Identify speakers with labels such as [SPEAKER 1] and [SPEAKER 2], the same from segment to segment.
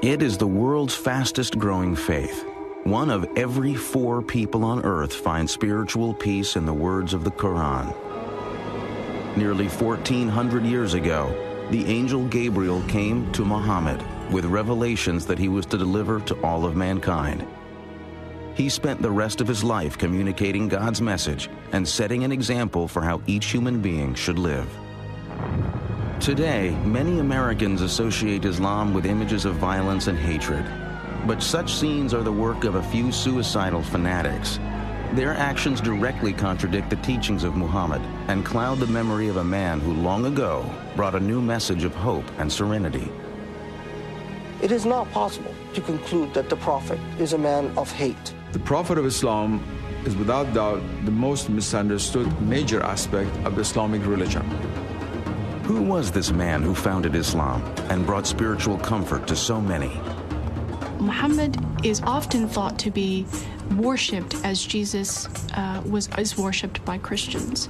[SPEAKER 1] It is the world's fastest growing faith. One of every 4 people on earth finds spiritual peace in the words of the Quran. Nearly 1,400 years ago, the angel Gabriel came to Muhammad with revelations that he was to deliver to all of mankind. He spent the rest of his life communicating God's message and setting an example for how each human being should live. Today, many Americans associate Islam with images of violence and hatred. But such scenes are the work of a few suicidal fanatics. Their actions directly contradict the teachings of Muhammad and cloud the memory of a man who long ago brought a new message of hope and serenity.
[SPEAKER 2] It is not possible to conclude that the Prophet is a man of hate.
[SPEAKER 3] The Prophet of Islam is without doubt the most misunderstood major aspect of the Islamic religion.
[SPEAKER 1] Who was this man who founded Islam and brought spiritual comfort to so many?
[SPEAKER 4] Muhammad is often thought to be worshipped as Jesus is worshipped by Christians.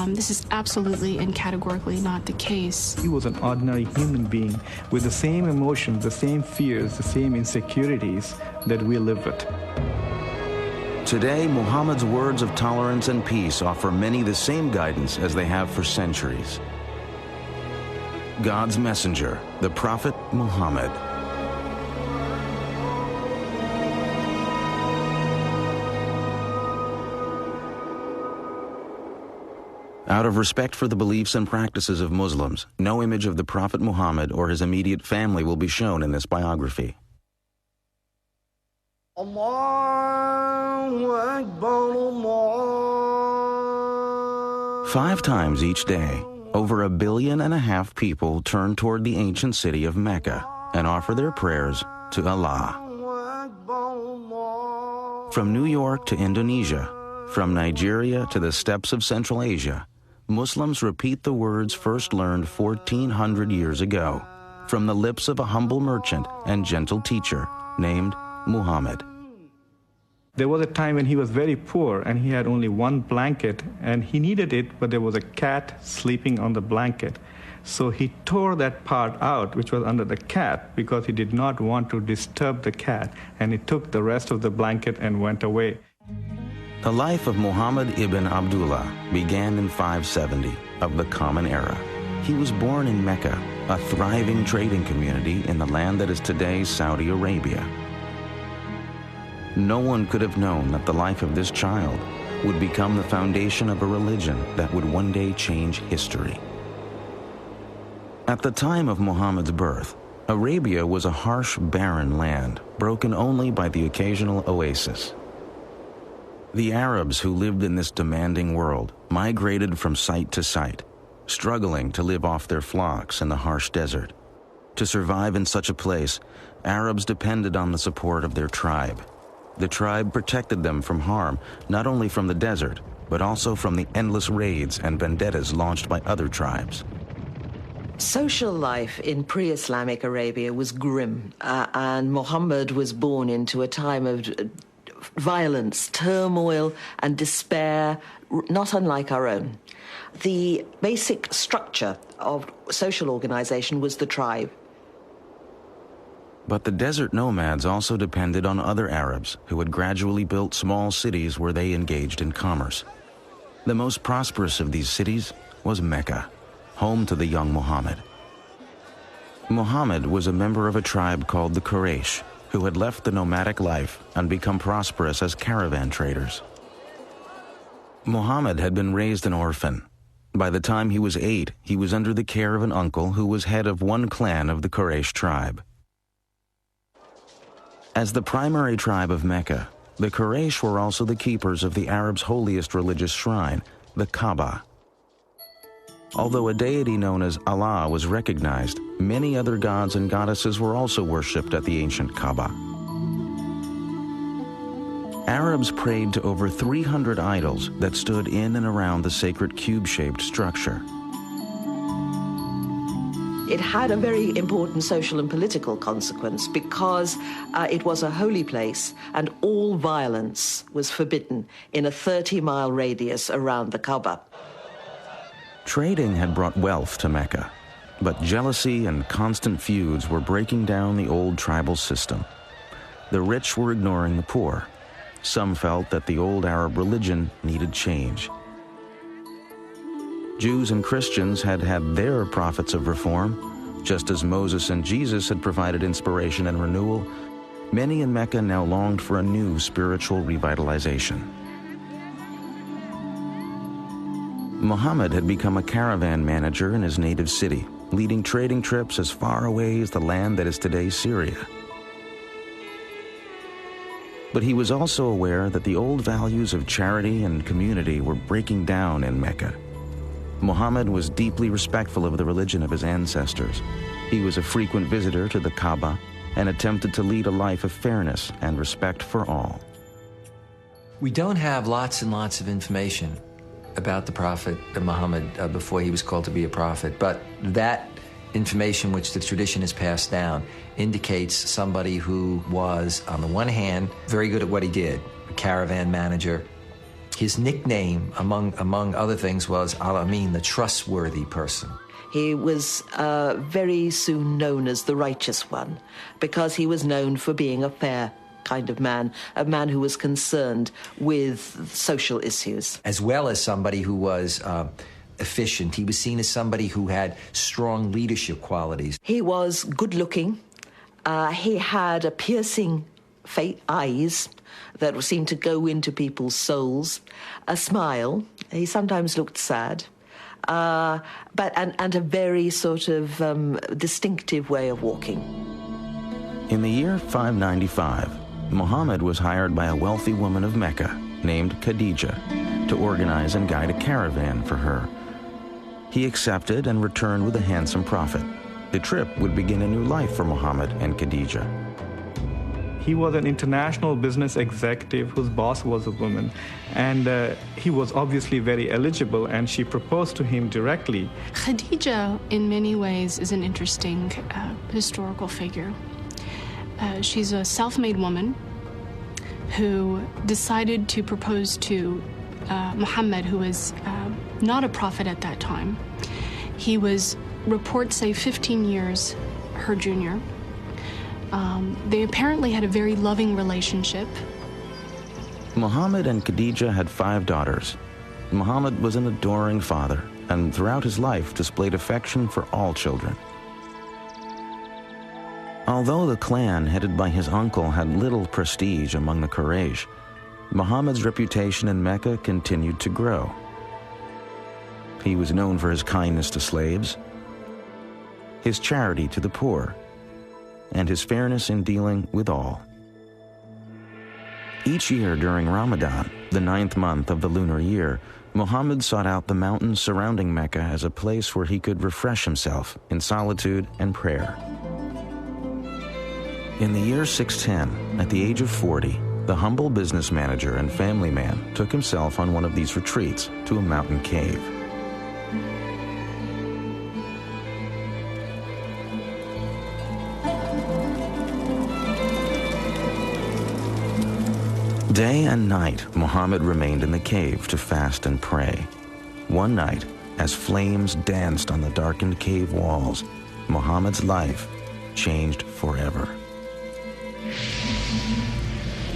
[SPEAKER 4] This is absolutely and categorically not the case.
[SPEAKER 5] He was an ordinary human being with the same emotions, the same fears, the same insecurities that we live with.
[SPEAKER 1] Today, Muhammad's words of tolerance and peace offer many the same guidance as they have for centuries. God's messenger, the Prophet Muhammad. Out of respect for the beliefs and practices of Muslims, no image of the Prophet Muhammad or his immediate family will be shown in this biography.
[SPEAKER 2] Allahu Akbar, Allah.
[SPEAKER 1] 5 times each day, over 1.5 billion people turn toward the ancient city of Mecca and offer their prayers to Allah. From New York to Indonesia, from Nigeria to the steppes of Central Asia, Muslims repeat the words first learned 1,400 years ago from the lips of a humble merchant and gentle teacher named Muhammad.
[SPEAKER 5] There was a time when he was very poor and he had only one blanket and he needed it, but there was a cat sleeping on the blanket. So he tore that part out, which was under the cat, because he did not want to disturb the cat, and he took the rest of the blanket and went away.
[SPEAKER 1] The life of Muhammad ibn Abdullah began in 570 of the Common Era. He was born in Mecca, a thriving trading community in the land that is today Saudi Arabia. No one could have known that the life of this child would become the foundation of a religion that would one day change history. At the time of Muhammad's birth, Arabia was a harsh, barren land, broken only by the occasional oasis. The Arabs who lived in this demanding world migrated from site to site, struggling to live off their flocks in the harsh desert. To survive in such a place, Arabs depended on the support of their tribe. The tribe protected them from harm, not only from the desert, but also from the endless raids and vendettas launched by other tribes.
[SPEAKER 6] Social life in pre-Islamic Arabia was grim, and Muhammad was born into a time of violence, turmoil, and despair, not unlike our own. The basic structure of social organization was the tribe.
[SPEAKER 1] But the desert nomads also depended on other Arabs who had gradually built small cities where they engaged in commerce. The most prosperous of these cities was Mecca, home to the young Muhammad. Muhammad was a member of a tribe called the Quraysh, who had left the nomadic life and become prosperous as caravan traders. Muhammad had been raised an orphan. By the time he was 8, he was under the care of an uncle who was head of one clan of the Quraysh tribe. As the primary tribe of Mecca, the Quraysh were also the keepers of the Arabs' holiest religious shrine, the Kaaba. Although a deity known as Allah was recognized, many other gods and goddesses were also worshipped at the ancient Kaaba. Arabs prayed to over 300 idols that stood in and around the sacred cube-shaped structure.
[SPEAKER 6] It had a very important social and political consequence because it was a holy place and all violence was forbidden in a 30-mile radius around the Kaaba.
[SPEAKER 1] Trading had brought wealth to Mecca, But jealousy and constant feuds were breaking down the old tribal system. The rich were ignoring the poor. Some felt that the old Arab religion needed change. Jews and Christians had had their prophets of reform. Just as Moses and Jesus had provided inspiration and renewal, many in Mecca now longed for a new spiritual revitalization. Muhammad had become a caravan manager in his native city, leading trading trips as far away as the land that is today Syria. But he was also aware that the old values of charity and community were breaking down in Mecca. Muhammad was deeply respectful of the religion of his ancestors. He was a frequent visitor to the Kaaba and attempted to lead a life of fairness and respect for all.
[SPEAKER 7] We don't have lots and lots of information about the Prophet Muhammad before he was called to be a prophet, but that information which the tradition has passed down indicates somebody who was, on the one hand, very good at what he did, a caravan manager. His nickname, among other things, was Al-Amin, the trustworthy person.
[SPEAKER 6] He was very soon known as the righteous one because he was known for being a fair kind of man, a man who was concerned with social issues.
[SPEAKER 7] As well as somebody who was efficient. He was seen as somebody who had strong leadership qualities.
[SPEAKER 6] He was good-looking. He had a piercing eyes that seemed to go into people's souls, a smile. He sometimes looked sad, and a very sort of distinctive way of walking.
[SPEAKER 1] In the year 595, Muhammad was hired by a wealthy woman of Mecca named Khadijah to organize and guide a caravan for her. He accepted and returned with a handsome profit. The trip would begin a new life for Muhammad and Khadijah.
[SPEAKER 5] He was an international business executive whose boss was a woman, and he was obviously very eligible, and she proposed to him directly.
[SPEAKER 4] Khadija, in many ways, is an interesting historical figure. She's a self-made woman who decided to propose to Muhammad, who was not a prophet at that time. He was, reports say, 15 years her junior. They apparently had a very loving relationship.
[SPEAKER 1] Muhammad and Khadijah had 5 daughters. Muhammad was an adoring father, and throughout his life displayed affection for all children. Although the clan headed by his uncle had little prestige among the Quraysh, Muhammad's reputation in Mecca continued to grow. He was known for his kindness to slaves, his charity to the poor, and his fairness in dealing with all. Each year during Ramadan, the 9th month of the lunar year, Muhammad sought out the mountains surrounding Mecca as a place where he could refresh himself in solitude and prayer. In the year 610, at the age of 40, the humble business manager and family man took himself on one of these retreats to a mountain cave. Day and night, Muhammad remained in the cave to fast and pray. One night, as flames danced on the darkened cave walls, Muhammad's life changed forever.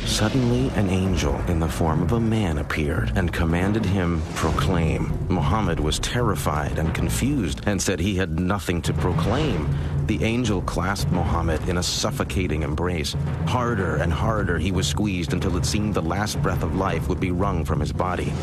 [SPEAKER 1] Suddenly, an angel in the form of a man appeared and commanded him, "Proclaim." Muhammad was terrified and confused and said he had nothing to proclaim. The angel clasped Muhammad in a suffocating embrace. Harder and harder he was squeezed until it seemed the last breath of life would be wrung from his body.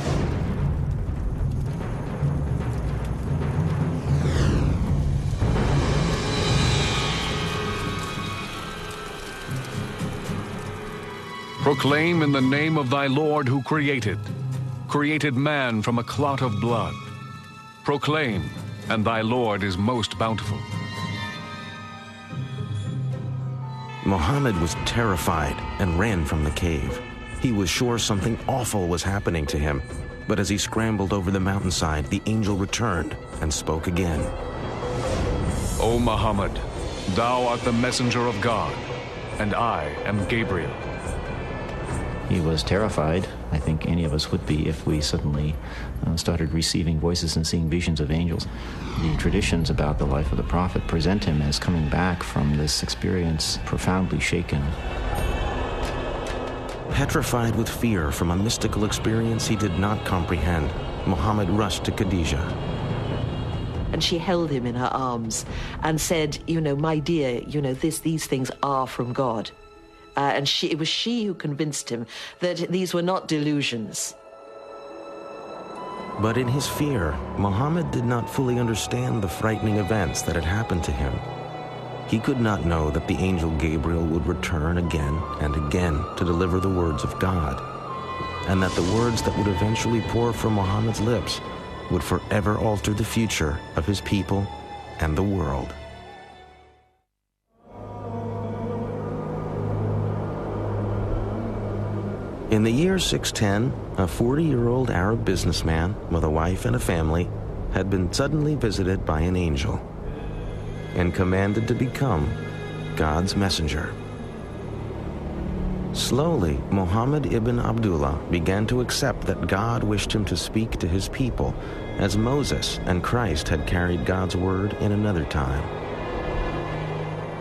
[SPEAKER 8] Proclaim in the name of thy Lord who created man from a clot of blood. Proclaim, and thy Lord is most bountiful.
[SPEAKER 1] Muhammad was terrified and ran from the cave. He was sure something awful was happening to him, but as he scrambled over the mountainside, the angel returned and spoke again.
[SPEAKER 8] O Muhammad, thou art the messenger of God, and I am Gabriel.
[SPEAKER 9] He was terrified. I think any of us would be if we suddenly started receiving voices and seeing visions of angels. The traditions about the life of the prophet present him as coming back from this experience profoundly shaken.
[SPEAKER 1] Petrified with fear from a mystical experience he did not comprehend, Muhammad rushed to Khadijah.
[SPEAKER 6] And she held him in her arms and said, you know, my dear, you know, these things are from God. And it was she who convinced him that these were not delusions.
[SPEAKER 1] But in his fear, Muhammad did not fully understand the frightening events that had happened to him. He could not know that the angel Gabriel would return again and again to deliver the words of God, and that the words that would eventually pour from Muhammad's lips would forever alter the future of his people and the world. In the year 610, a 40-year-old Arab businessman with a wife and a family had been suddenly visited by an angel and commanded to become God's messenger. Slowly, Muhammad ibn Abdullah began to accept that God wished him to speak to his people as Moses and Christ had carried God's word in another time.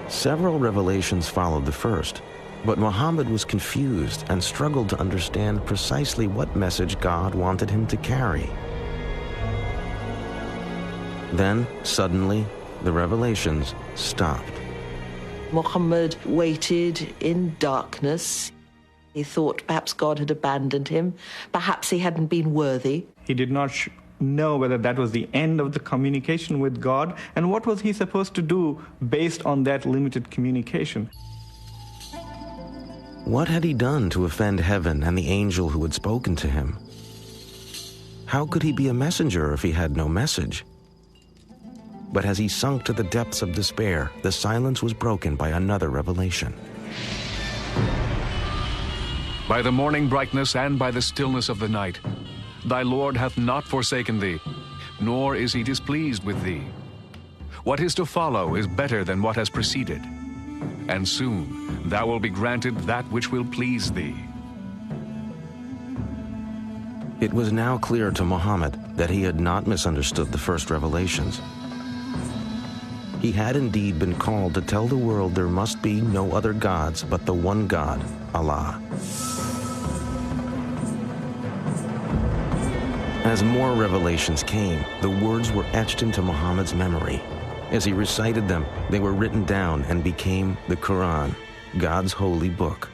[SPEAKER 1] Several revelations followed the first, but Muhammad was confused and struggled to understand precisely what message God wanted him to carry. Then, suddenly, the revelations stopped.
[SPEAKER 6] Muhammad waited in darkness. He thought perhaps God had abandoned him. Perhaps he hadn't been worthy.
[SPEAKER 5] He did not know whether that was the end of the communication with God, and what was he supposed to do based on that limited communication.
[SPEAKER 1] What had he done to offend heaven and the angel who had spoken to him? How could he be a messenger if he had no message? But as he sunk to the depths of despair, the silence was broken by another revelation.
[SPEAKER 8] By the morning brightness and by the stillness of the night, thy Lord hath not forsaken thee, nor is he displeased with thee. What is to follow is better than what has preceded, and soon thou wilt be granted that which will please thee.
[SPEAKER 1] It was now clear to Muhammad that he had not misunderstood the first revelations. He had indeed been called to tell the world there must be no other gods but the one God, Allah. As more revelations came, the words were etched into Muhammad's memory. As he recited them, they were written down and became the Quran, God's holy book.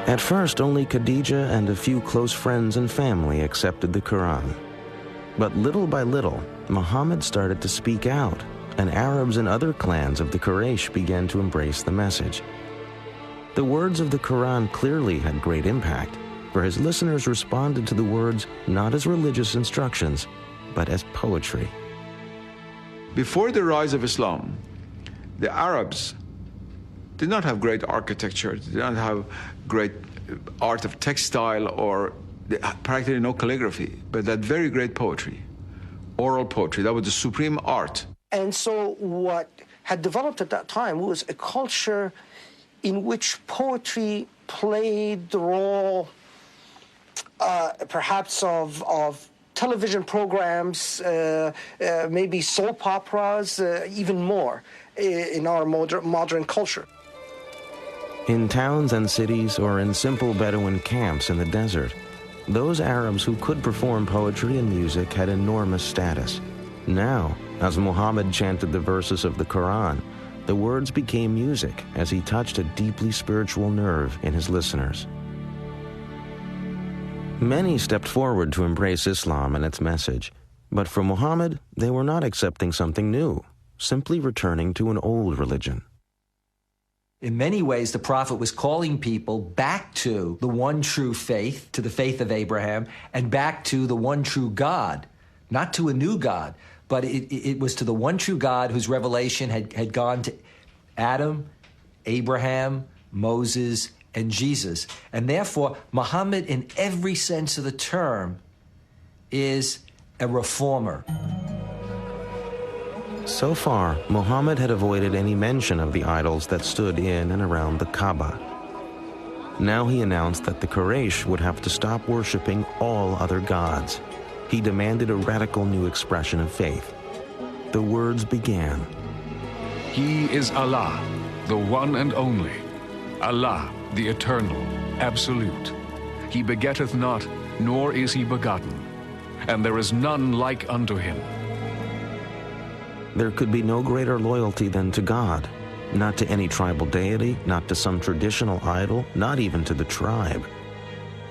[SPEAKER 1] At first, only Khadijah and a few close friends and family accepted the Quran. But little by little, Muhammad started to speak out, and Arabs and other clans of the Quraysh began to embrace the message. The words of the Quran clearly had great impact, for his listeners responded to the words not as religious instructions, but as poetry.
[SPEAKER 3] Before the rise of Islam, the Arabs did not have great architecture, did not have great art of textile, or practically no calligraphy, but that very great poetry, oral poetry. That was the supreme art.
[SPEAKER 2] And so what had developed at that time was a culture in which poetry played the role perhaps of television programs, maybe soap operas, even more in our modern culture.
[SPEAKER 1] In towns and cities or in simple Bedouin camps in the desert, those Arabs who could perform poetry and music had enormous status. Now, as Muhammad chanted the verses of the Quran, the words became music as he touched a deeply spiritual nerve in his listeners. Many stepped forward to embrace Islam and its message, but for Muhammad, they were not accepting something new, simply returning to an old religion.
[SPEAKER 7] In many ways, the prophet was calling people back to the one true faith, to the faith of Abraham, and back to the one true God, not to a new God, but it was to the one true God whose revelation had gone to Adam, Abraham, Moses, and Jesus. And therefore, Muhammad, in every sense of the term, is a reformer.
[SPEAKER 1] So far, Muhammad had avoided any mention of the idols that stood in and around the Kaaba. Now he announced that the Quraysh would have to stop worshiping all other gods. He demanded a radical new expression of faith. The words began.
[SPEAKER 8] He is Allah, the one and only. Allah, the eternal, absolute. He begetteth not, nor is he begotten. And there is none like unto him.
[SPEAKER 1] There could be no greater loyalty than to God. Not to any tribal deity, not to some traditional idol, not even to the tribe.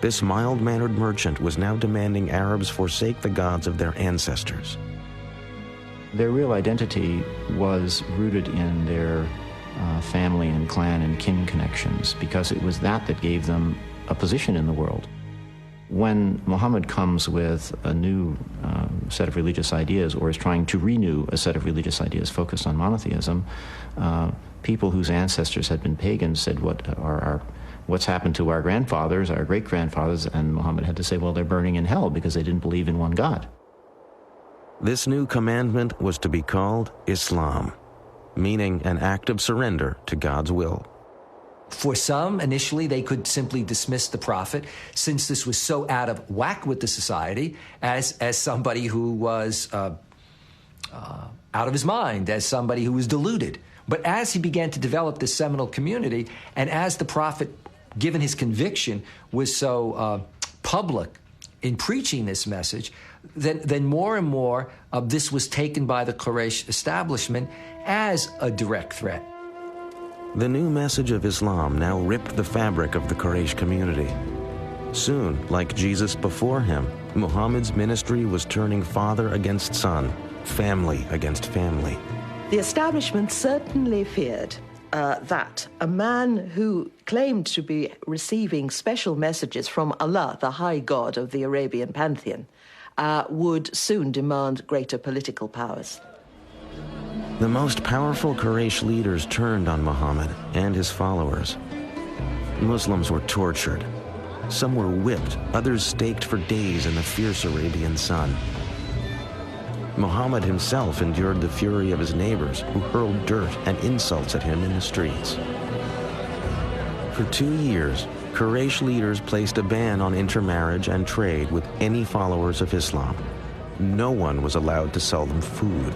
[SPEAKER 1] This mild-mannered merchant was now demanding Arabs forsake the gods of their ancestors.
[SPEAKER 9] Their real identity was rooted in their family and clan and kin connections, because it was that gave them a position in the world. When Muhammad comes with a new set of religious ideas, or is trying to renew a set of religious ideas focused on monotheism, people whose ancestors had been pagans said, what's happened to our grandfathers, our great-grandfathers? And Muhammad had to say, well, they're burning in hell because they didn't believe in one God.
[SPEAKER 1] This new commandment was to be called Islam, meaning an act of surrender to God's will.
[SPEAKER 7] For some, initially, they could simply dismiss the prophet, since this was so out of whack with the society, as somebody who was out of his mind, as somebody who was deluded. But as he began to develop this seminal community, and as the prophet, given his conviction, was so public in preaching this message, then more and more of this was taken by the Quraysh establishment as a direct threat.
[SPEAKER 1] The new message of Islam now ripped the fabric of the Quraysh community. Soon, like Jesus before him, Muhammad's ministry was turning father against son, family against family.
[SPEAKER 6] The establishment certainly feared that a man who claimed to be receiving special messages from Allah, the high god of the Arabian pantheon, would soon demand greater political powers.
[SPEAKER 1] The most powerful Quraysh leaders turned on Muhammad and his followers. Muslims were tortured. Some were whipped, others staked for days in the fierce Arabian sun. Muhammad himself endured the fury of his neighbors, who hurled dirt and insults at him in the streets. For 2 years, Quraysh leaders placed a ban on intermarriage and trade with any followers of Islam. No one was allowed to sell them food.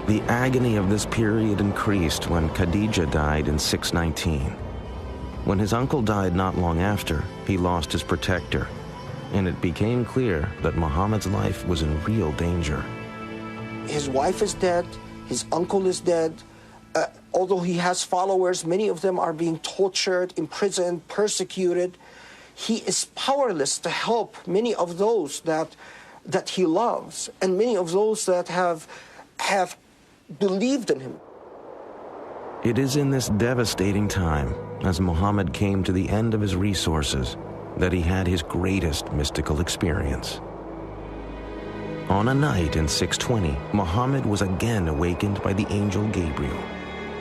[SPEAKER 1] The agony of this period increased when Khadija died in 619. When his uncle died not long after, he lost his protector, and it became clear that Muhammad's life was in real danger.
[SPEAKER 2] His wife is dead, his uncle is dead. Although he has followers, many of them are being tortured, imprisoned, persecuted. He is powerless to help many of those that he loves, and many of those that have believed in him.
[SPEAKER 1] It is in this devastating time, as Muhammad came to the end of his resources, that he had his greatest mystical experience. On a night in 620, Muhammad was again awakened by the angel Gabriel.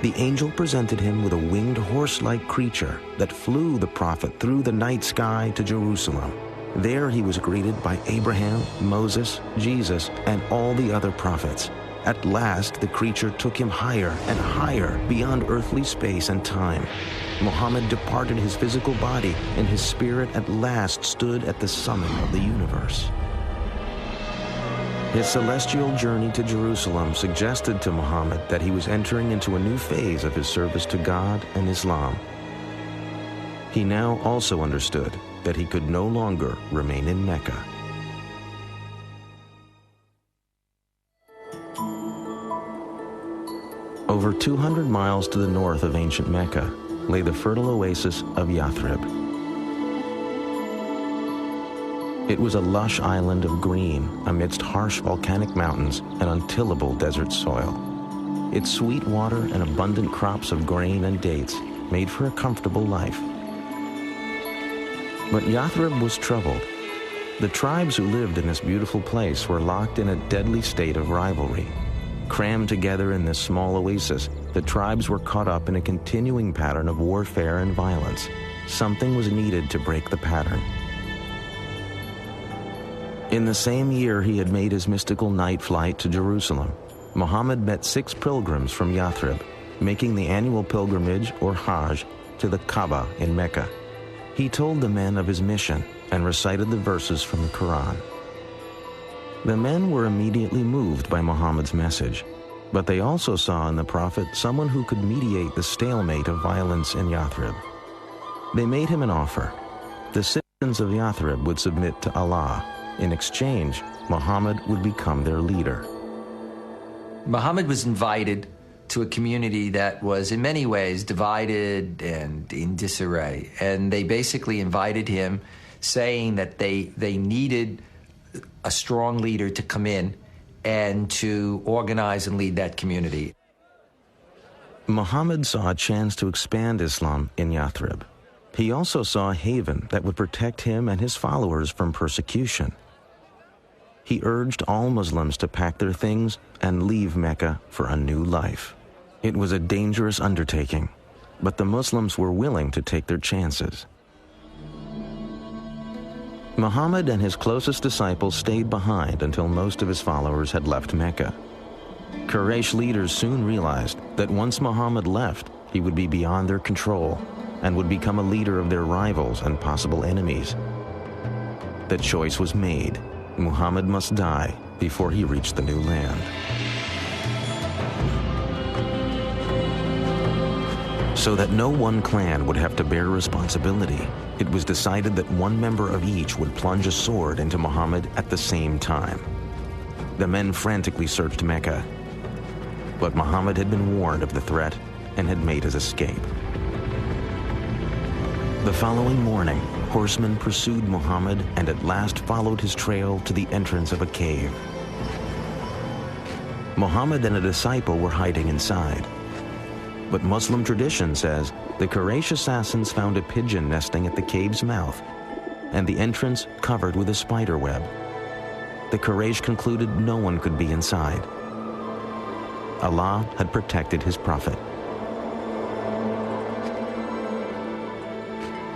[SPEAKER 1] The angel presented him with a winged horse-like creature that flew the prophet through the night sky to Jerusalem. There he was greeted by Abraham, Moses, Jesus, and all the other prophets. At last, the creature took him higher and higher beyond earthly space and time. Muhammad departed his physical body, and his spirit at last stood at the summit of the universe. His celestial journey to Jerusalem suggested to Muhammad that he was entering into a new phase of his service to God and Islam. He now also understood that he could no longer remain in Mecca. Over 200 miles to the north of ancient Mecca lay the fertile oasis of Yathrib. It was a lush island of green amidst harsh volcanic mountains and untillable desert soil. Its sweet water and abundant crops of grain and dates made for a comfortable life. But Yathrib was troubled. The tribes who lived in this beautiful place were locked in a deadly state of rivalry. Crammed together in this small oasis, the tribes were caught up in a continuing pattern of warfare and violence. Something was needed to break the pattern. In the same year he had made his mystical night flight to Jerusalem, Muhammad met 6 pilgrims from Yathrib, making the annual pilgrimage, or Hajj, to the Kaaba in Mecca. He told the men of his mission and recited the verses from the Quran. The men were immediately moved by Muhammad's message, but they also saw in the Prophet someone who could mediate the stalemate of violence in Yathrib. They made him an offer. The citizens of Yathrib would submit to Allah. In exchange, Muhammad would become their leader.
[SPEAKER 7] Muhammad was invited to a community that was in many ways divided and in disarray. And they basically invited him, saying that they needed a strong leader to come in and to organize and lead that community.
[SPEAKER 1] Muhammad saw a chance to expand Islam in Yathrib. He also saw a haven that would protect him and his followers from persecution. He urged all Muslims to pack their things and leave Mecca for a new life. It was a dangerous undertaking, but the Muslims were willing to take their chances. Muhammad and his closest disciples stayed behind until most of his followers had left Mecca. Quraysh leaders soon realized that once Muhammad left, he would be beyond their control and would become a leader of their rivals and possible enemies. The choice was made. Muhammad must die before he reached the new land. So that no one clan would have to bear responsibility, it was decided that one member of each would plunge a sword into Muhammad at the same time. The men frantically searched Mecca, but Muhammad had been warned of the threat and had made his escape. The following morning, horsemen pursued Muhammad and at last followed his trail to the entrance of a cave. Muhammad and a disciple were hiding inside. But Muslim tradition says the Quraysh assassins found a pigeon nesting at the cave's mouth and the entrance covered with a spider web. The Quraysh concluded no one could be inside. Allah had protected his prophet.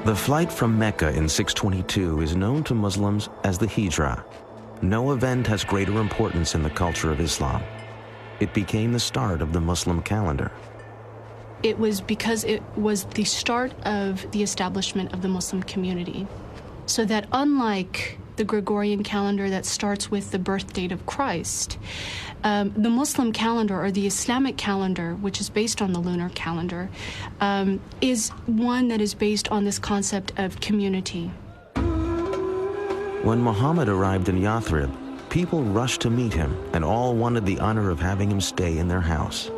[SPEAKER 1] The flight from Mecca in 622 is known to Muslims as the Hijrah. No event has greater importance in the culture of Islam. It became the start of the Muslim calendar.
[SPEAKER 4] It was because it was the start of the establishment of the Muslim community. So that unlike the Gregorian calendar that starts with the birth date of Christ, the Muslim calendar, or the Islamic calendar, which is based on the lunar calendar, is one that is based on this concept of community.
[SPEAKER 1] When Muhammad arrived in Yathrib, people rushed to meet him and all wanted the honor of having him stay in their house.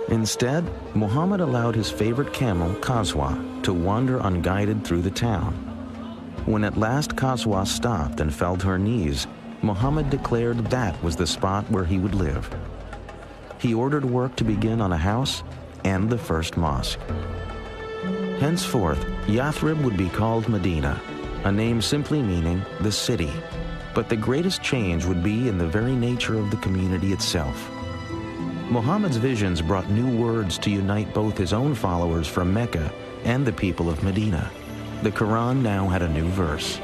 [SPEAKER 1] Instead, Muhammad allowed his favorite camel, Qaswa, to wander unguided through the town. When at last Qaswa stopped and fell to her knees, Muhammad declared that was the spot where he would live. He ordered work to begin on a house and the first mosque. Henceforth, Yathrib would be called Medina, a name simply meaning the city. But the greatest change would be in the very nature of the community itself. Muhammad's visions brought new words to unite both his own followers from Mecca and the people of Medina. The Quran now had a new verse.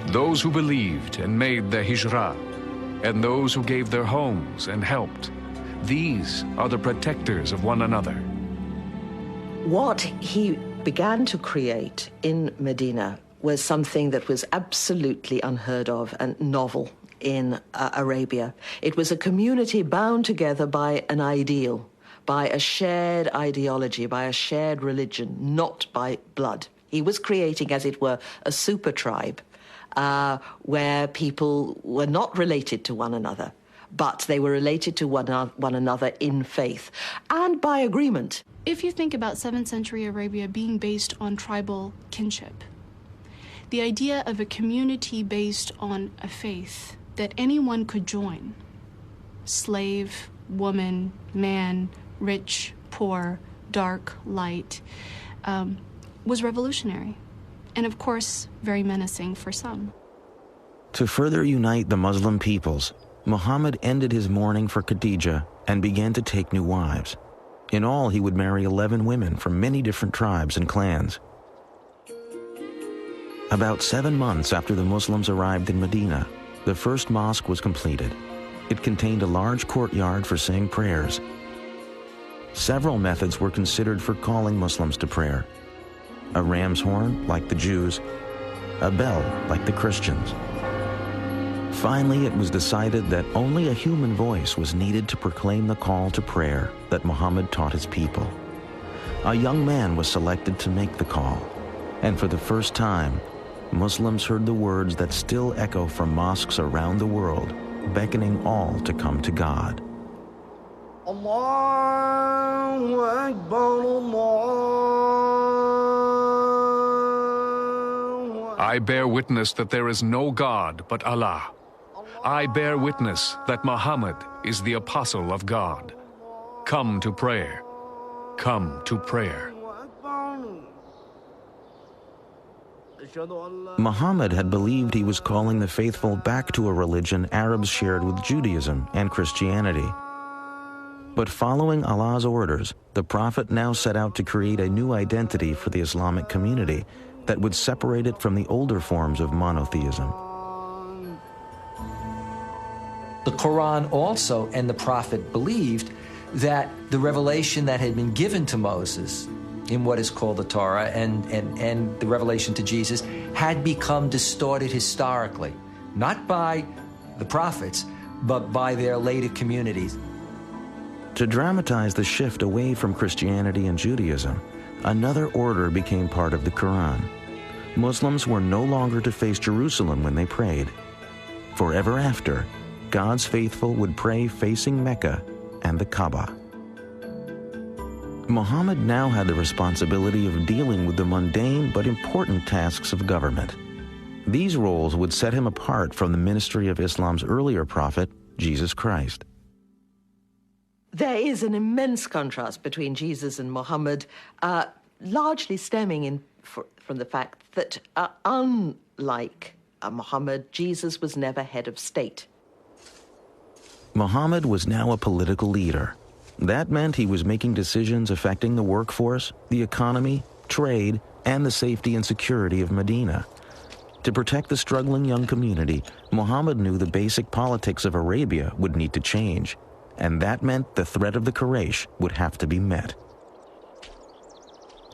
[SPEAKER 8] Those who believed and made the hijrah, and those who gave their homes and helped, these are the protectors of one another.
[SPEAKER 6] What he began to create in Medina was something that was absolutely unheard of and novel in Arabia. It was a community bound together by an ideal, by a shared ideology, by a shared religion, not by blood. He was creating, as it were, a super tribe where people were not related to one another, but they were related to one another in faith and by agreement.
[SPEAKER 4] If you think about 7th century Arabia being based on tribal kinship, the idea of a community based on a faith that anyone could join, slave, woman, man, rich, poor, dark, light, was revolutionary, and of course, very menacing for some.
[SPEAKER 1] To further unite the Muslim peoples, Muhammad ended his mourning for Khadijah and began to take new wives. In all, he would marry 11 women from many different tribes and clans. About 7 months after the Muslims arrived in Medina, the first mosque was completed. It contained a large courtyard for saying prayers. Several methods were considered for calling Muslims to prayer. A ram's horn, like the Jews, a bell, like the Christians. Finally, it was decided that only a human voice was needed to proclaim the call to prayer that Muhammad taught his people. A young man was selected to make the call, and for the first time, Muslims heard the words that still echo from mosques around the world, beckoning all to come to God.
[SPEAKER 2] Allahu Akbar, Allahu Akbar.
[SPEAKER 8] I bear witness that there is no God but Allah. I bear witness that Muhammad is the apostle of God. Come to prayer. Come to prayer.
[SPEAKER 1] Muhammad had believed he was calling the faithful back to a religion Arabs shared with Judaism and Christianity. But following Allah's orders, the Prophet now set out to create a new identity for the Islamic community that would separate it from the older forms of monotheism.
[SPEAKER 7] The Quran also and the Prophet believed that the revelation that had been given to Moses in what is called the Torah and the revelation to Jesus had become distorted historically, not by the prophets, but by their later communities.
[SPEAKER 1] To dramatize the shift away from Christianity and Judaism, another order became part of the Quran. Muslims were no longer to face Jerusalem when they prayed. Forever after, God's faithful would pray facing Mecca and the Kaaba. Muhammad now had the responsibility of dealing with the mundane but important tasks of government. These roles would set him apart from the ministry of Islam's earlier prophet, Jesus Christ.
[SPEAKER 6] There is an immense contrast between Jesus and Muhammad, largely stemming from the fact that, unlike Muhammad, Jesus was never head of state.
[SPEAKER 1] Muhammad was now a political leader. That meant he was making decisions affecting the workforce, the economy, trade, and the safety and security of Medina. To protect the struggling young community, Muhammad knew the basic politics of Arabia would need to change, and that meant the threat of the Quraysh would have to be met.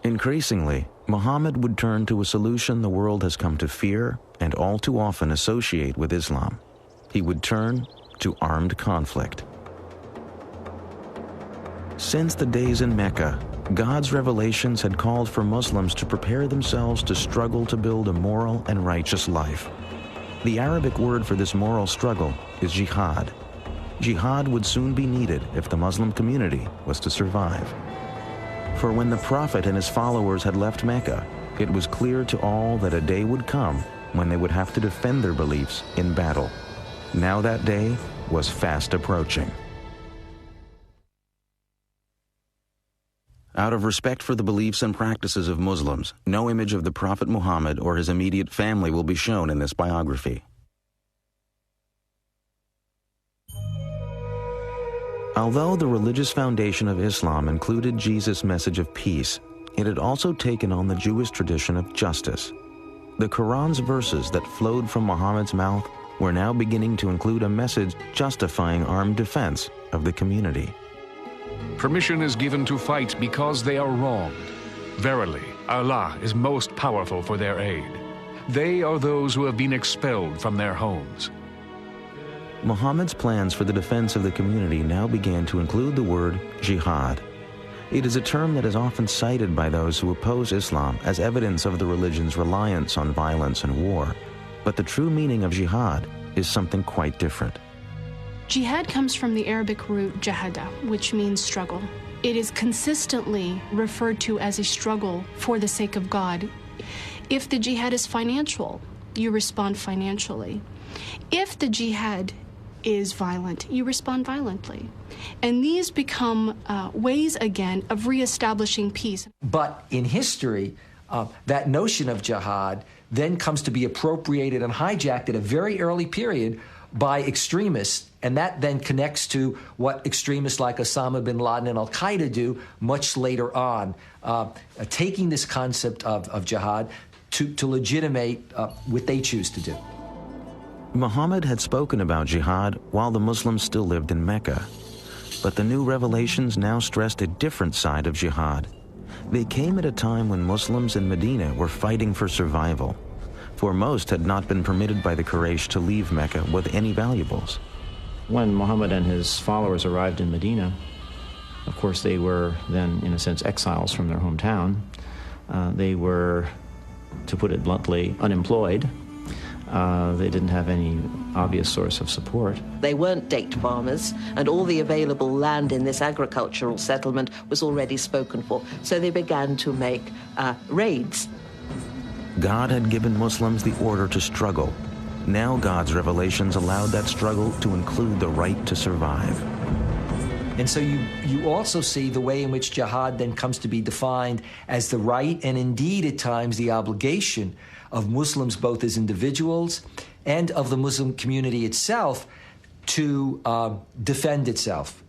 [SPEAKER 1] Increasingly, Muhammad would turn to a solution the world has come to fear and all too often associate with Islam. He would turn to armed conflict. Since the days in Mecca, God's revelations had called for Muslims to prepare themselves to struggle to build a moral and righteous life. The Arabic word for this moral struggle is jihad. Jihad would soon be needed if the Muslim community was to survive. For when the Prophet and his followers had left Mecca, it was clear to all that a day would come when they would have to defend their beliefs in battle. Now that day was fast approaching. Out of respect for the beliefs and practices of Muslims, no image of the Prophet Muhammad or his immediate family will be shown in this biography. Although the religious foundation of Islam included Jesus' message of peace, it had also taken on the Jewish tradition of justice. The Quran's verses that flowed from Muhammad's mouth were now beginning to include a message justifying armed defense of the community.
[SPEAKER 8] Permission is given to fight because they are wronged. Verily, Allah is most powerful for their aid. They are those who have been expelled from their homes.
[SPEAKER 1] Muhammad's plans for the defense of the community now began to include the word jihad. It is a term that is often cited by those who oppose Islam as evidence of the religion's reliance on violence and war. But the true meaning of jihad is something quite different.
[SPEAKER 4] Jihad comes from the Arabic root jahada, which means struggle. It is consistently referred to as a struggle for the sake of God. If the jihad is financial, you respond financially. If the jihad is violent, you respond violently. And these become ways, again, of reestablishing peace.
[SPEAKER 7] But in history, that notion of jihad then comes to be appropriated and hijacked at a very early period by extremists, and that then connects to what extremists like Osama bin Laden and Al-Qaeda do much later on, taking this concept of jihad to legitimate what they choose to do.
[SPEAKER 1] Muhammad had spoken about jihad while the Muslims still lived in Mecca. But the new revelations now stressed a different side of jihad. They came at a time when Muslims in Medina were fighting for survival, for most had not been permitted by the Quraysh to leave Mecca with any valuables.
[SPEAKER 9] When Muhammad and his followers arrived in Medina, of course they were then, in a sense, exiles from their hometown. They were, to put it bluntly, unemployed. They didn't have any obvious source of support.
[SPEAKER 6] They weren't date farmers, and all the available land in this agricultural settlement was already spoken for. So they began to make raids.
[SPEAKER 1] God had given Muslims the order to struggle. Now God's revelations allowed that struggle to include the right to survive.
[SPEAKER 7] And so you also see the way in which jihad then comes to be defined as the right and indeed at times the obligation of Muslims, both as individuals and of the Muslim community itself, to defend itself,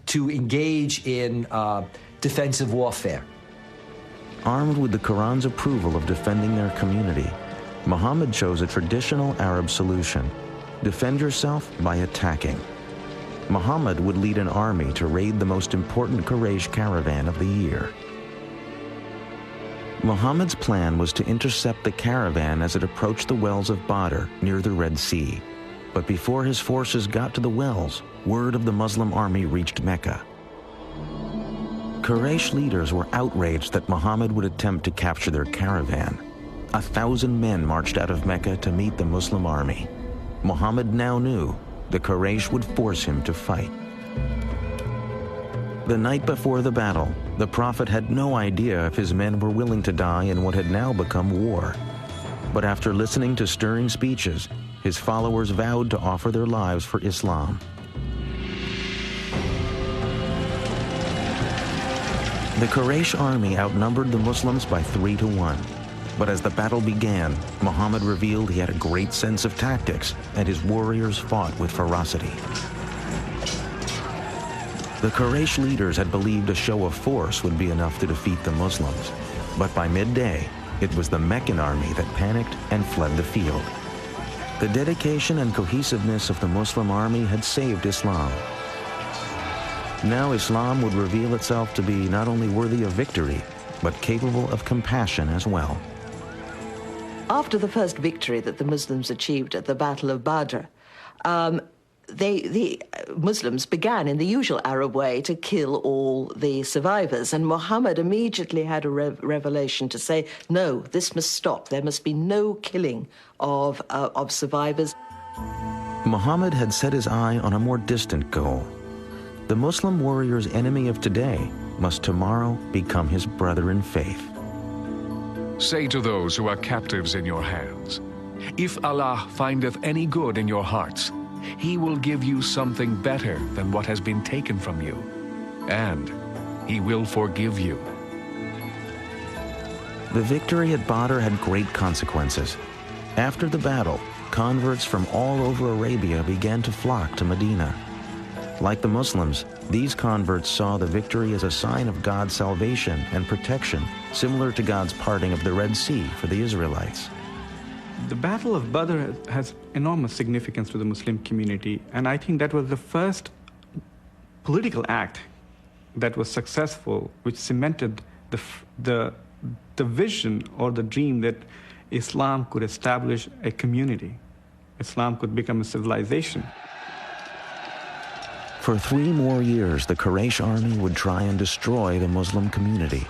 [SPEAKER 7] to engage in defensive warfare.
[SPEAKER 1] Armed with the Quran's approval of defending their community, Muhammad chose a traditional Arab solution: defend yourself by attacking. Muhammad would lead an army to raid the most important Quraysh caravan of the year. Muhammad's plan was to intercept the caravan as it approached the wells of Badr near the Red Sea. But before his forces got to the wells, word of the Muslim army reached Mecca. Quraysh leaders were outraged that Muhammad would attempt to capture their caravan. 1,000 men marched out of Mecca to meet the Muslim army. Muhammad now knew the Quraysh would force him to fight. The night before the battle, the Prophet had no idea if his men were willing to die in what had now become war. But after listening to stirring speeches, his followers vowed to offer their lives for Islam. The Quraysh army outnumbered the Muslims by 3 to 1. But as the battle began, Muhammad revealed he had a great sense of tactics, and his warriors fought with ferocity. The Quraysh leaders had believed a show of force would be enough to defeat the Muslims. But by midday, it was the Meccan army that panicked and fled the field. The dedication and cohesiveness of the Muslim army had saved Islam. Now Islam would reveal itself to be not only worthy of victory, but capable of compassion as well.
[SPEAKER 6] After the first victory that the Muslims achieved at the Battle of Badr, the Muslims began in the usual Arab way to kill all the survivors. And Muhammad immediately had a revelation to say, no, this must stop. There must be no killing of survivors.
[SPEAKER 1] Muhammad had set his eye on a more distant goal. The Muslim warrior's enemy of today must tomorrow become his brother in faith.
[SPEAKER 8] Say to those who are captives in your hands, if Allah findeth any good in your hearts, He will give you something better than what has been taken from you, and He will forgive you.
[SPEAKER 1] The victory at Badr had great consequences. After the battle, converts from all over Arabia began to flock to Medina. Like the Muslims, these converts saw the victory as a sign of God's salvation and protection, similar to God's parting of the Red Sea for the Israelites.
[SPEAKER 5] The Battle of Badr has enormous significance to the Muslim community, and I think that was the first political act that was successful, which cemented the vision or the dream that Islam could establish a community. Islam could become a civilization.
[SPEAKER 1] For 3 more years, the Quraysh army would try and destroy the Muslim community.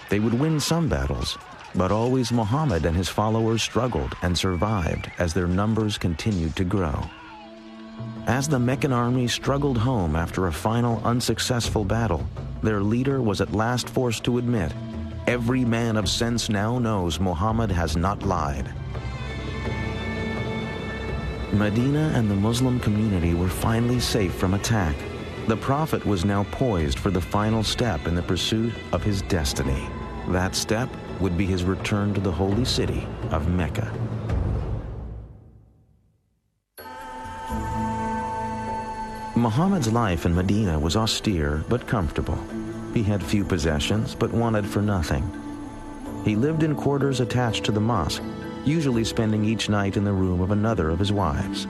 [SPEAKER 1] They would win some battles, but always Muhammad and his followers struggled and survived as their numbers continued to grow. As the Meccan army struggled home after a final unsuccessful battle, their leader was at last forced to admit, every man of sense now knows Muhammad has not lied. Medina and the Muslim community were finally safe from attack. The Prophet was now poised for the final step in the pursuit of his destiny. That step would be his return to the holy city of Mecca. Muhammad's life in Medina was austere but comfortable. He had few possessions but wanted for nothing. He lived in quarters attached to the mosque, usually spending each night in the room of another of his wives.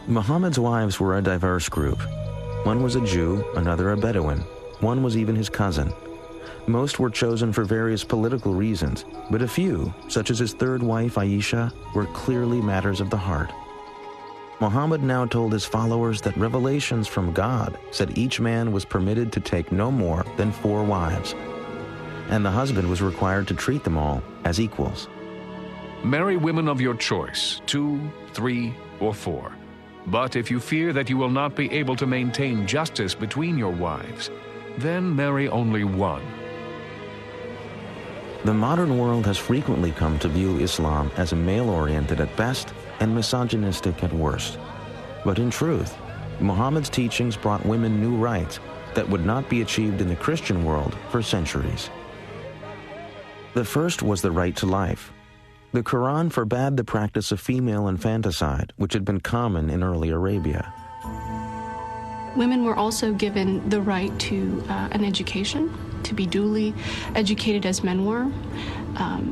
[SPEAKER 1] Muhammad's wives were a diverse group. One was a Jew, another a Bedouin. One was even his cousin. Most were chosen for various political reasons, but a few, such as his third wife Aisha, were clearly matters of the heart. Muhammad now told his followers that revelations from God said each man was permitted to take no more than 4 wives, and the husband was required to treat them all as equals.
[SPEAKER 8] Marry women of your choice, 2, 3, or 4. But if you fear that you will not be able to maintain justice between your wives, then marry only one.
[SPEAKER 1] The modern world has frequently come to view Islam as male-oriented at best and misogynistic at worst. But in truth, Muhammad's teachings brought women new rights that would not be achieved in the Christian world for centuries. The first was the right to life. The Quran forbade the practice of female infanticide, which had been common in early Arabia.
[SPEAKER 4] Women were also given the right to an education, to be duly educated as men were,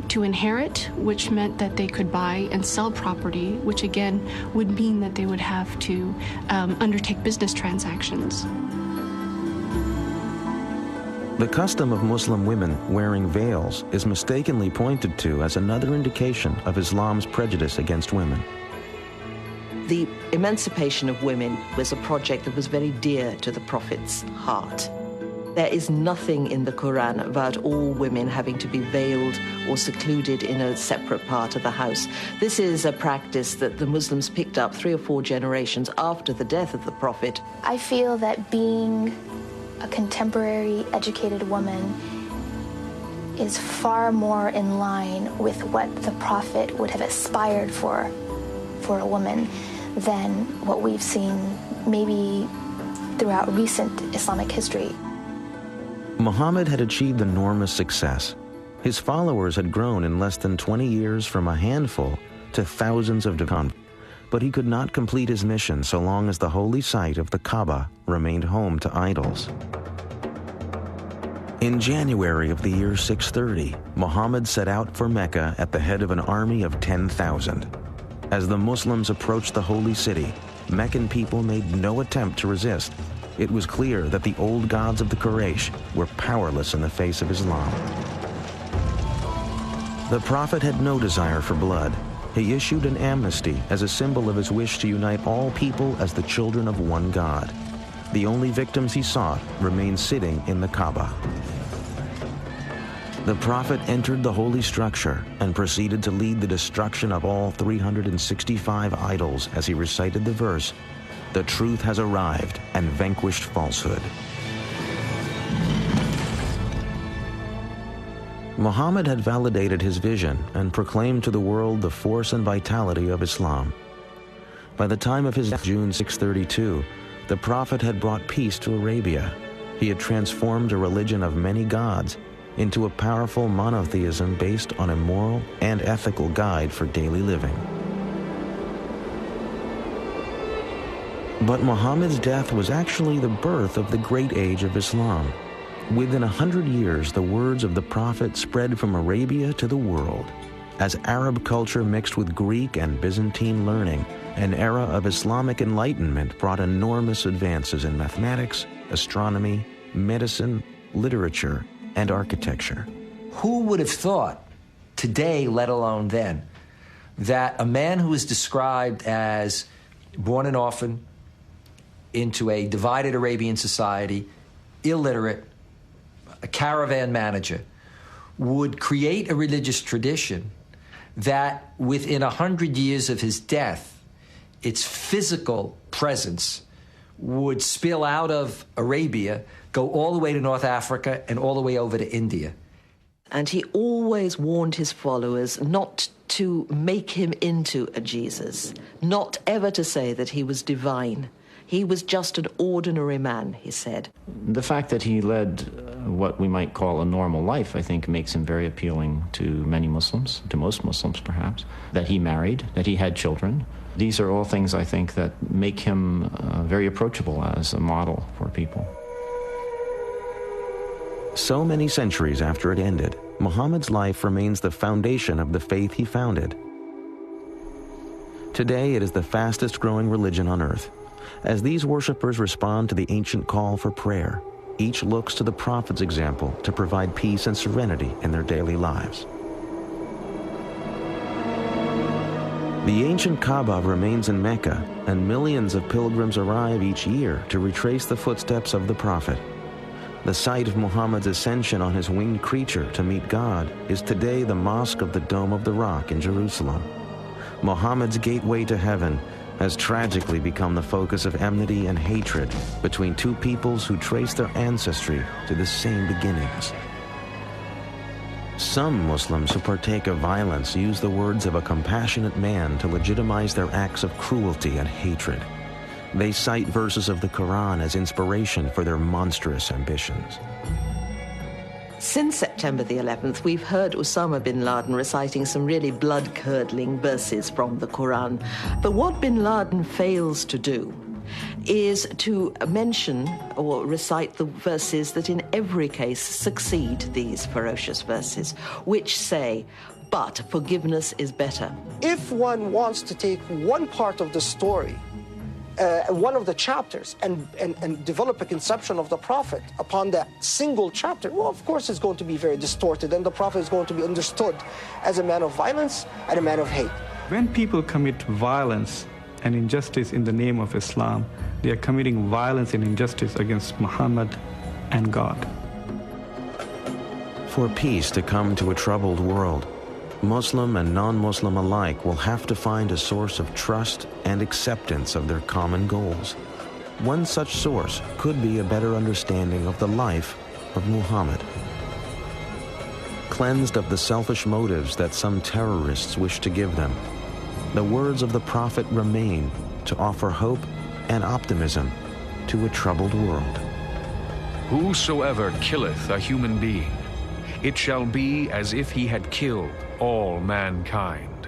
[SPEAKER 4] to inherit, which meant that they could buy and sell property, which again would mean that they would have to undertake business transactions.
[SPEAKER 1] The custom of Muslim women wearing veils is mistakenly pointed to as another indication of Islam's prejudice against women.
[SPEAKER 6] The emancipation of women was a project that was very dear to the Prophet's heart. There is nothing in the Quran about all women having to be veiled or secluded in a separate part of the house. This is a practice that the Muslims picked up 3 or 4 generations after the death of the Prophet.
[SPEAKER 10] I feel that being a contemporary educated woman is far more in line with what the Prophet would have aspired for a woman than what we've seen maybe throughout recent Islamic history.
[SPEAKER 1] Muhammad had achieved enormous success. His followers had grown in less than 20 years from a handful to thousands of converts. But he could not complete his mission so long as the holy site of the Kaaba remained home to idols. In January of the year 630, Muhammad set out for Mecca at the head of an army of 10,000. As the Muslims approached the holy city, Meccan people made no attempt to resist. It was clear that the old gods of the Quraysh were powerless in the face of Islam. The Prophet had no desire for blood. He issued an amnesty as a symbol of his wish to unite all people as the children of one God. The only victims he sought remained sitting in the Kaaba. The Prophet entered the holy structure and proceeded to lead the destruction of all 365 idols as he recited the verse, "The truth has arrived and vanquished falsehood." Muhammad had validated his vision and proclaimed to the world the force and vitality of Islam. By the time of his death, June 632, the Prophet had brought peace to Arabia. He had transformed a religion of many gods into a powerful monotheism based on a moral and ethical guide for daily living. But Muhammad's death was actually the birth of the great age of Islam. Within 100 years, the words of the Prophet spread from Arabia to the world. As Arab culture mixed with Greek and Byzantine learning, an era of Islamic enlightenment brought enormous advances in mathematics, astronomy, medicine, literature, and architecture.
[SPEAKER 7] Who would have thought today, let alone then, that a man who is described as born an orphan into a divided Arabian society, illiterate, a caravan manager, would create a religious tradition that within 100 years of his death, its physical presence would spill out of Arabia, go all the way to North Africa and all the way over to India.
[SPEAKER 6] And he always warned his followers not to make him into a Jesus, not ever to say that he was divine. He was just an ordinary man, he said.
[SPEAKER 9] The fact that he led what we might call a normal life, I think, makes him very appealing to many Muslims, to most Muslims perhaps. That he married, that he had children. These are all things, I think, that make him very approachable as a model for people.
[SPEAKER 1] So many centuries after it ended, Muhammad's life remains the foundation of the faith he founded. Today, it is the fastest growing religion on earth. As these worshippers respond to the ancient call for prayer, each looks to the Prophet's example to provide peace and serenity in their daily lives. The ancient Kaaba remains in Mecca, and millions of pilgrims arrive each year to retrace the footsteps of the Prophet. The site of Muhammad's ascension on his winged creature to meet God is today the Mosque of the Dome of the Rock in Jerusalem. Muhammad's gateway to heaven has tragically become the focus of enmity and hatred between two peoples who trace their ancestry to the same beginnings. Some Muslims who partake of violence use the words of a compassionate man to legitimize their acts of cruelty and hatred. They cite verses of the Quran as inspiration for their monstrous ambitions.
[SPEAKER 6] Since September the 11th, we've heard Osama bin Laden reciting some really blood-curdling verses from the Quran. But what bin Laden fails to do is to mention or recite the verses that in every case succeed these ferocious verses, which say, "But forgiveness is better."
[SPEAKER 2] If one wants to take one part of the story, one of the chapters, and develop a conception of the Prophet upon that single chapter, well, of course it's going to be very distorted, and the Prophet is going to be understood as a man of violence and a man of hate.
[SPEAKER 5] When people commit violence and injustice in the name of Islam, they are committing violence and injustice against Muhammad and God.
[SPEAKER 1] For peace to come to a troubled world, Muslim and non-Muslim alike will have to find a source of trust and acceptance of their common goals. One such source could be a better understanding of the life of Muhammad. Cleansed of the selfish motives that some terrorists wish to give them, the words of the Prophet remain to offer hope and optimism to a troubled world.
[SPEAKER 8] Whosoever killeth a human being, it shall be as if he had killed all mankind.